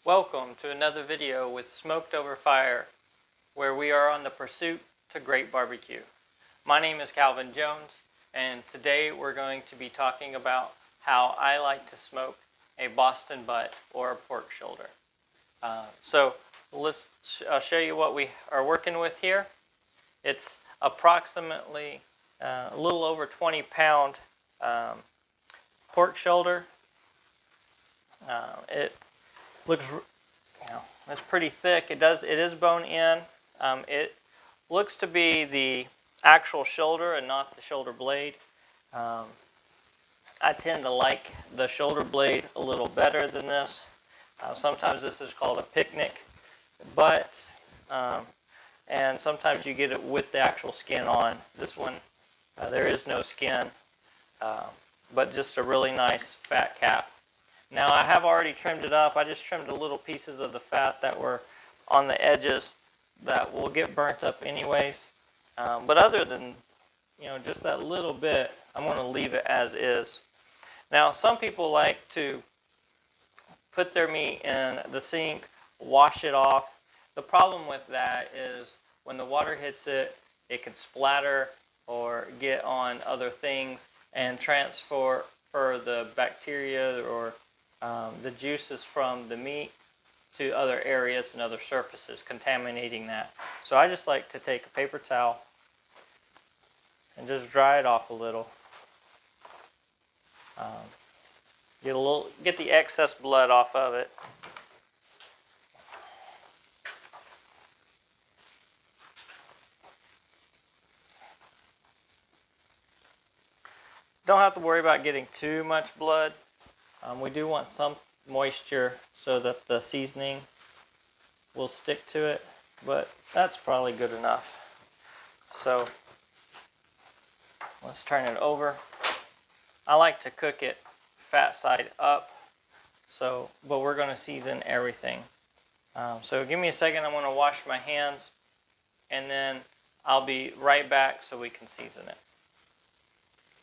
Welcome to another video with Smoked Over Fire, where we are on the pursuit to great barbecue. My name is Calvin Jones, and today we're going to be talking about how I like to smoke a Boston butt or a pork shoulder. So I'll show you what we are working with here. It's approximately a little over 20-pound pork shoulder. It looks, it's pretty thick. It is bone in. It looks to be the actual shoulder and not the shoulder blade. I tend to like the shoulder blade a little better than this. Sometimes this is called a picnic butt, and sometimes you get it with the actual skin on. This one, there is no skin, but just a really nice fat cap. Now I have already trimmed it up. I just trimmed the little pieces of the fat that were on the edges that will get burnt up anyways. But other than, just that little bit, I'm going to leave it as is. Now some people like to put their meat in the sink, wash it off. The problem with that is when the water hits it, it can splatter or get on other things and transfer the bacteria or the juices from the meat to other areas and other surfaces, contaminating that. So I just like to take a paper towel and just dry it off a little. Get the excess blood off of it. Don't have to worry about getting too much blood. We do want some moisture so that the seasoning will stick to it, but that's probably good enough. So let's turn it over. I like to cook it fat side up, but we're going to season everything. So give me a second. I'm going to wash my hands, and then I'll be right back so we can season it.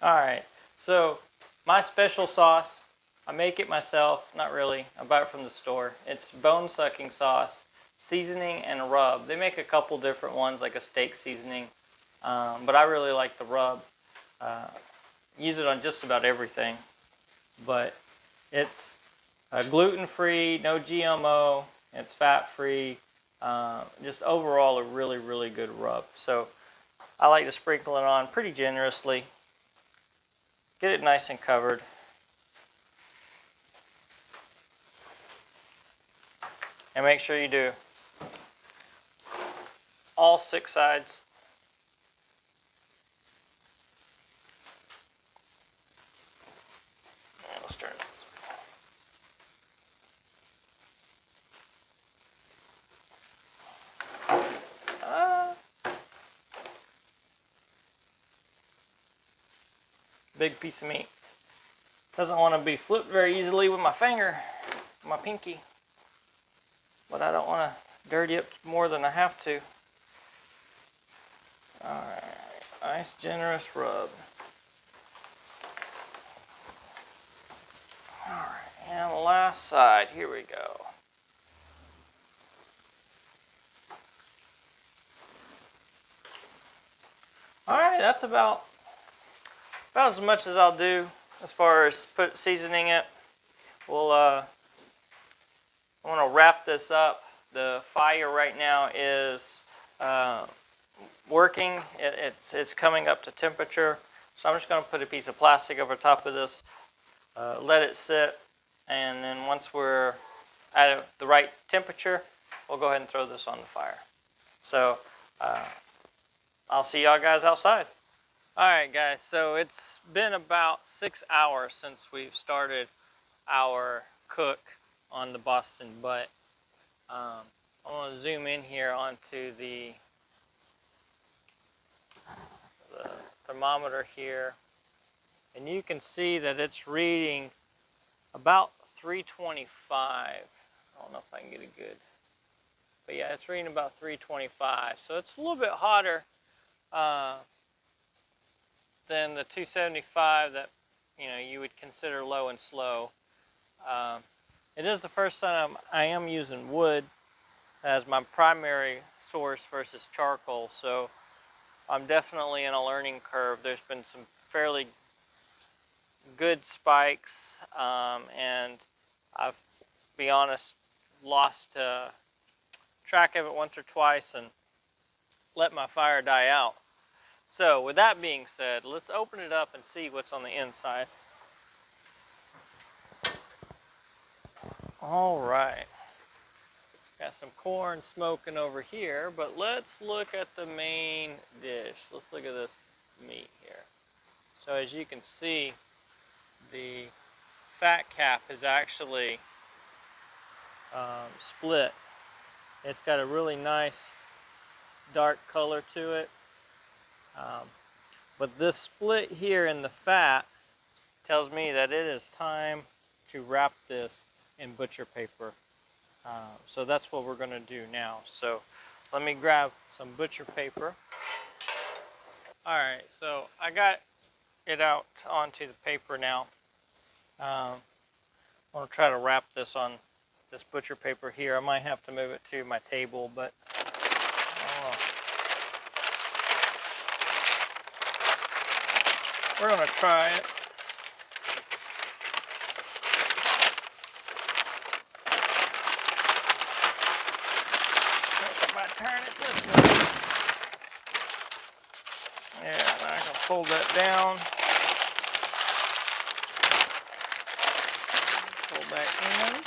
Alright, so my special sauce, I make it myself, not really, I buy it from the store. It's bone sucking sauce, seasoning, and rub. They make a couple different ones, like a steak seasoning, but I really like the rub. Use it on just about everything, but it's gluten-free, no GMO, it's fat-free, just overall a really, really good rub. So I like to sprinkle it on pretty generously, get it nice and covered. And make sure you do all 6 sides. And let's turn this. Big piece of meat. Doesn't want to be flipped very easily with my finger, my pinky. But I don't want to dirty it more than I have to. Alright, nice generous rub. Alright, and the last side, here we go. Alright, that's about as much as I'll do as far as seasoning it. I want to wrap this up. The fire right now is working. It's coming up to temperature. So I'm just going to put a piece of plastic over top of this, let it sit, and then once we're at the right temperature, we'll go ahead and throw this on the fire. So I'll see y'all guys outside. Alright guys, so it's been about 6 hours since we've started our cook on the Boston butt. I want to zoom in here onto the thermometer here, and you can see that it's reading about 325. I don't know if I can get it good, but yeah, it's reading about 325. So it's a little bit hotter than the 275 that you would consider low and slow. It is the first time I am using wood as my primary source versus charcoal, so I'm definitely in a learning curve. There's been some fairly good spikes, and I've, be honest, lost track of it once or twice and let my fire die out. So with that being said, let's open it up and see what's on the inside. All right, got some corn smoking over here, but let's look at the main dish. Let's look at this meat here. So as you can see, the fat cap is actually split. It's got a really nice dark color to it. But this split here in the fat tells me that it is time to wrap this in butcher paper. So that's what we're going to do now. So let me grab some butcher paper. All right, so I got it out onto the paper now. I want to try to wrap this on this butcher paper here. I might have to move it to my table, but we're going to try it. If I turn it this way, yeah, I can fold that down. Pull back in.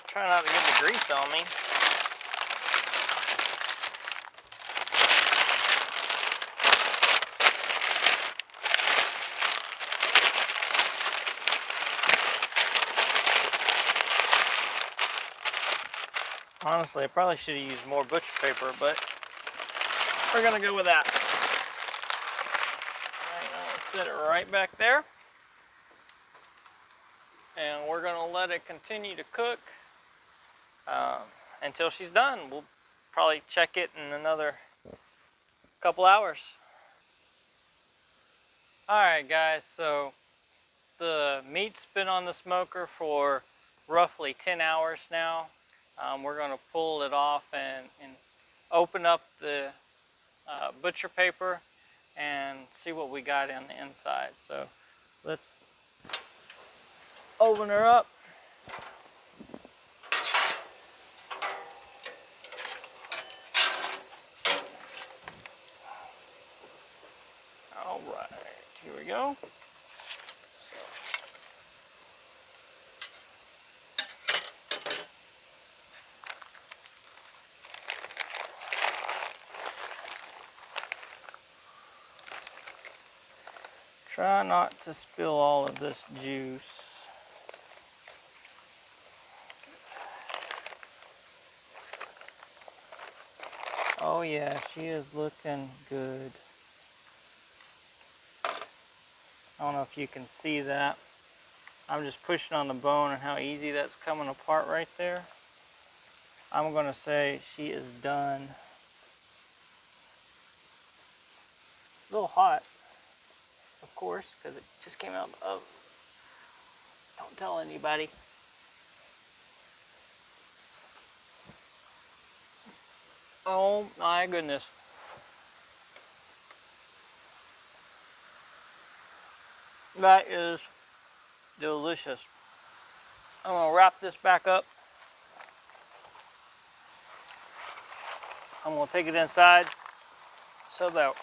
Try not to get the grease on me. Honestly, I probably should have used more butcher paper, but we're going to go with that. All right, now let's set it right back there. And we're going to let it continue to cook until she's done. We'll probably check it in another couple hours. Alright guys, so the meat's been on the smoker for roughly 10 hours now. We're going to pull it off and open up the butcher paper and see what we got on the inside. So let's open her up. All right, here we go. Try not to spill all of this juice. Oh yeah, she is looking good. I don't know if you can see that. I'm just pushing on the bone and how easy that's coming apart right there. I'm gonna say she is done. A little hot, of course, because it just came out of the oven. Don't tell anybody. Oh my goodness. That is delicious. I'm gonna wrap this back up. I'm gonna take it inside so that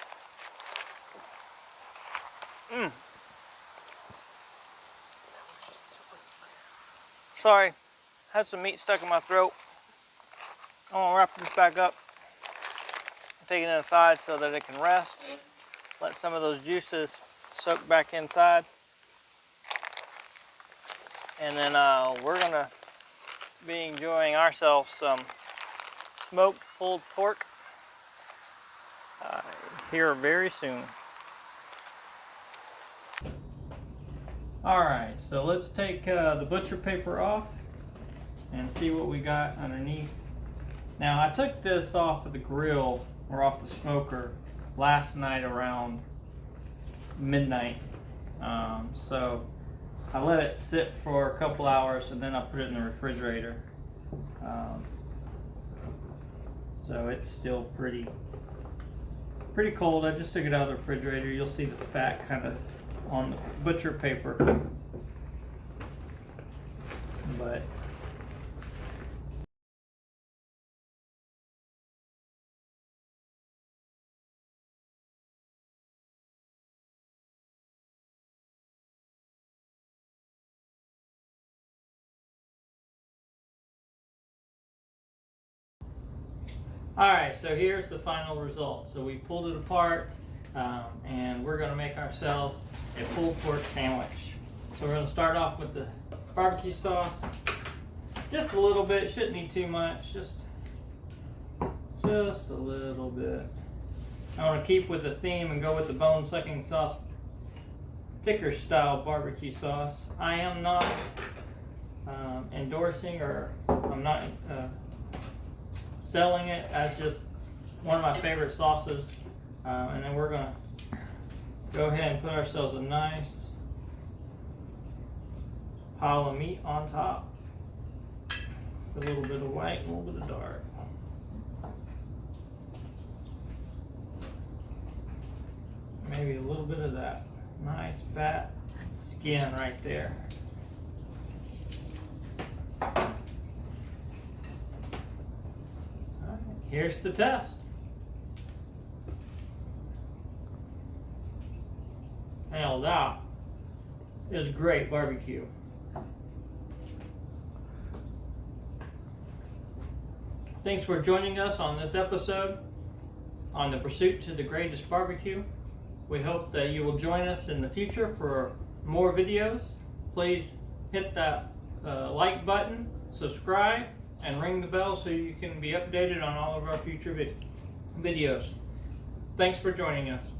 sorry, had some meat stuck in my throat. I'm gonna wrap this back up, take it inside so that it can rest, let some of those juices soak back inside, and then we're gonna be enjoying ourselves some smoked pulled pork here very soon. Alright, so let's take the butcher paper off and see what we got underneath. Now I took this off of the grill or off the smoker last night around midnight. So I let it sit for a couple hours and then I put it in the refrigerator. So it's still pretty cold. I just took it out of the refrigerator. You'll see the fat kind of on the butcher paper. But alright, so here's the final result. So we pulled it apart, and we're going to make ourselves a pulled pork sandwich. So we're going to start off with the barbecue sauce. Just a little bit, shouldn't need too much, just a little bit. I want to keep with the theme and go with the bone-sucking sauce, thicker style barbecue sauce. I am not endorsing, or I'm not selling it as just one of my favorite sauces. And then we're gonna go ahead and put ourselves a nice pile of meat on top. A little bit of white, a little bit of dark. Maybe a little bit of that nice fat skin right there. Here's the test. Now that is great barbecue. Thanks for joining us on this episode on the pursuit to the greatest barbecue. We hope that you will join us in the future for more videos. Please hit that like button, subscribe, and ring the bell so you can be updated on all of our future videos. Thanks for joining us.